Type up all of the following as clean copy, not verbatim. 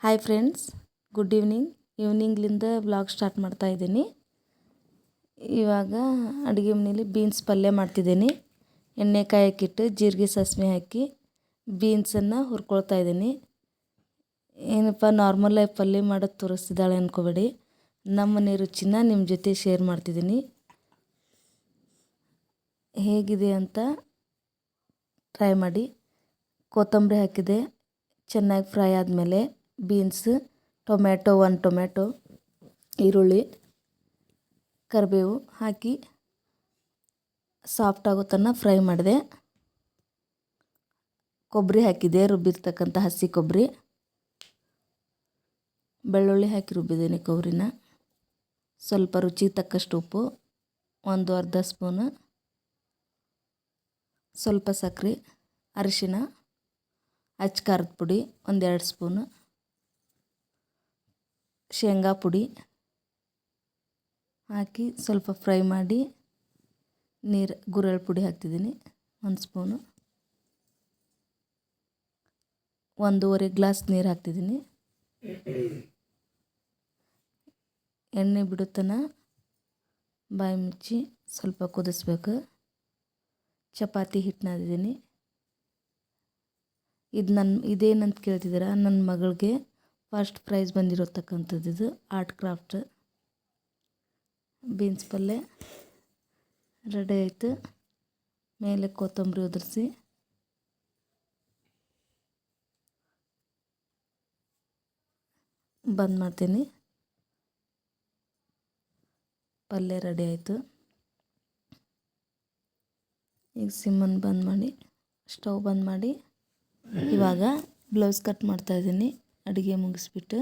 Hi friends, good ಈವ್ನಿಂಗ್ಲಿಂದ vlog start ಮಾಡ್ತಾ ಇದ್ದೀನಿ. ಇವಾಗ ಅಡುಗೆ ಮನೇಲಿ ಬೀನ್ಸ್ ಪಲ್ಯ ಮಾಡ್ತಿದ್ದೀನಿ. ಎಣ್ಣೆ ಕಾಯಕ್ಕಿಟ್ಟು ಜೀರಿಗೆ ಸಾಸಿವೆ ಹಾಕಿ ಬೀನ್ಸನ್ನು ಹುರ್ಕೊಳ್ತಾ ಇದ್ದೀನಿ. ಏನಪ್ಪ ನಾರ್ಮಲಾಗಿ ಪಲ್ಯ ಮಾಡೋದು ತೋರಿಸ್ತಿದ್ದಾಳೆ ಅಂದ್ಕೋಬೇಡಿ, ನಮ್ಮನೆ ರುಚಿನ ನಿಮ್ಮ ಜೊತೆ ಶೇರ್ ಮಾಡ್ತಿದ್ದೀನಿ. ಹೇಗಿದೆ ಅಂತ ಟ್ರೈ ಮಾಡಿ. ಕೊತ್ತಂಬರಿ ಹಾಕಿದೆ, ಚೆನ್ನಾಗಿ ಫ್ರೈ ಆದಮೇಲೆ ಬೀನ್ಸ್, ಟೊಮ್ಯಾಟೊ, 1 ಟೊಮ್ಯಾಟೊ, ಈರುಳ್ಳಿ, ಕರಿಬೇವು ಹಾಕಿ ಸಾಫ್ಟ್ ಆಗೋ ತನಕ ಫ್ರೈ ಮಾಡಿದೆ. ಕೊಬ್ಬರಿ ಹಾಕಿದೆ, ರುಬ್ಬಿರ್ತಕ್ಕಂಥ ಹಸಿ ಕೊಬ್ಬರಿ, ಬೆಳ್ಳುಳ್ಳಿ ಹಾಕಿ ರುಬ್ಬಿದ್ದೀನಿ ಕೊಬ್ಬರಿನ. ಸ್ವಲ್ಪ ರುಚಿಗೆ ತಕ್ಕಷ್ಟು ಉಪ್ಪು, ಒಂದು ಅರ್ಧ ಸ್ಪೂನು, ಸ್ವಲ್ಪ ಸಕ್ಕರೆ, ಅರಿಶಿನ, ಅಚ್ಚ ಖಾರದ ಪುಡಿ 1-2 ಸ್ಪೂನು, ಶೇಂಗಾ ಪುಡಿ ಹಾಕಿ ಸ್ವಲ್ಪ ಫ್ರೈ ಮಾಡಿ ಗುರೆಳ್ಳು ಪುಡಿ ಹಾಕ್ತಿದ್ದೀನಿ 1 ಸ್ಪೂನು. 1.5 ಗ್ಲಾಸ್ ನೀರು ಹಾಕ್ತಿದ್ದೀನಿ. ಎಣ್ಣೆ ಬಿಡುತ್ತನ ಬಾಯಿ ಮುಚ್ಚಿ ಸ್ವಲ್ಪ ಕುದಿಸ್ಬೇಕು. ಚಪಾತಿ ಹಿಟ್ಟು ನಾದಿದ್ದೀನಿ. ಇದೇನಂತ ಕೇಳ್ತಿದ್ದೀರಾ, ನನ್ನ ಮಗಳಿಗೆ ಫಸ್ಟ್ ಪ್ರೈಸ್ ಬಂದಿರತಕ್ಕಂಥದ್ದು ಇದು, ಆರ್ಟ್ ಕ್ರಾಫ್ಟ್. ಬೀನ್ಸ್ ಪಲ್ಯ ರೆಡಿ ಆಯಿತು. ಮೇಲೆ ಕೊತ್ತಂಬರಿ ಉದುರಿಸಿ ಬಂದ್ ಮಾಡ್ತೀನಿ. ಪಲ್ಯ ರೆಡಿ ಆಯಿತು. ಈಗ ಸಿಮ್ಮನ್ನು ಬಂದ್ ಮಾಡಿ, ಸ್ಟವ್ ಬಂದ್ ಮಾಡಿ, ಇವಾಗ ಬ್ಲೌಸ್ ಕಟ್ ಮಾಡ್ತಾಯಿದ್ದೀನಿ. ಅಡುಗೆ ಮುಗಿಸ್ಬಿಟ್ಟು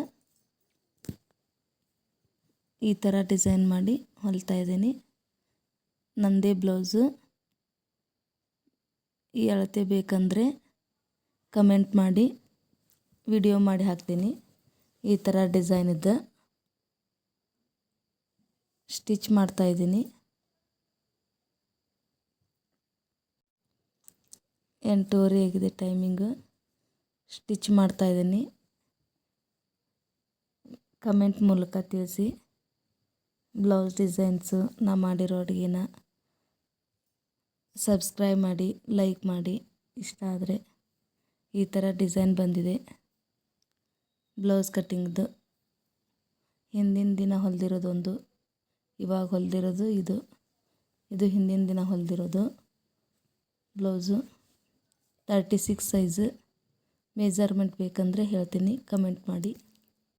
ಈ ಥರ ಡಿಸೈನ್ ಮಾಡಿ ಹೊಲಿತಾ ಇದ್ದೀನಿ. ನನ್ನದೇ ಬ್ಲೌಸು. ಈ ಅಳತೆ ಬೇಕಂದರೆ ಕಮೆಂಟ್ ಮಾಡಿ, ವಿಡಿಯೋ ಮಾಡಿ ಹಾಕ್ತೀನಿ. ಈ ಥರ ಡಿಸೈನಿದ್ದು ಸ್ಟಿಚ್ ಮಾಡ್ತಾಯಿದ್ದೀನಿ. 8:30 ಆಗಿದೆ ಟೈಮಿಂಗು. ಸ್ಟಿಚ್ ಮಾಡ್ತಾಯಿದ್ದೀನಿ. ಕಮೆಂಟ್ ಮೂಲಕ ತಿಳಿಸಿ. ಬ್ಲೌಸ್ ಡಿಸೈನ್ಸು ನಾ ಮಾಡಿರೋ ಅಡುಗೆನ ಸಬ್ಸ್ಕ್ರೈಬ್ ಮಾಡಿ, ಲೈಕ್ ಮಾಡಿ. ಇಷ್ಟ ಆದರೆ ಈ ಥರ ಡಿಸೈನ್ ಬಂದಿದೆ ಬ್ಲೌಸ್ ಕಟ್ಟಿಂಗ್ದು. ಹಿಂದಿನ ದಿನ ಹೊಲಿದಿರೋದೊಂದು, ಇವಾಗ ಹೊಲಿದಿರೋದು ಇದು ಹಿಂದಿನ ದಿನ ಹೊಲಿದಿರೋದು ಬ್ಲೌಸು. 36 ಸೈಜು ಮೆಜರ್ಮೆಂಟ್ ಬೇಕಂದರೆ ಹೇಳ್ತೀನಿ, ಕಮೆಂಟ್ ಮಾಡಿ.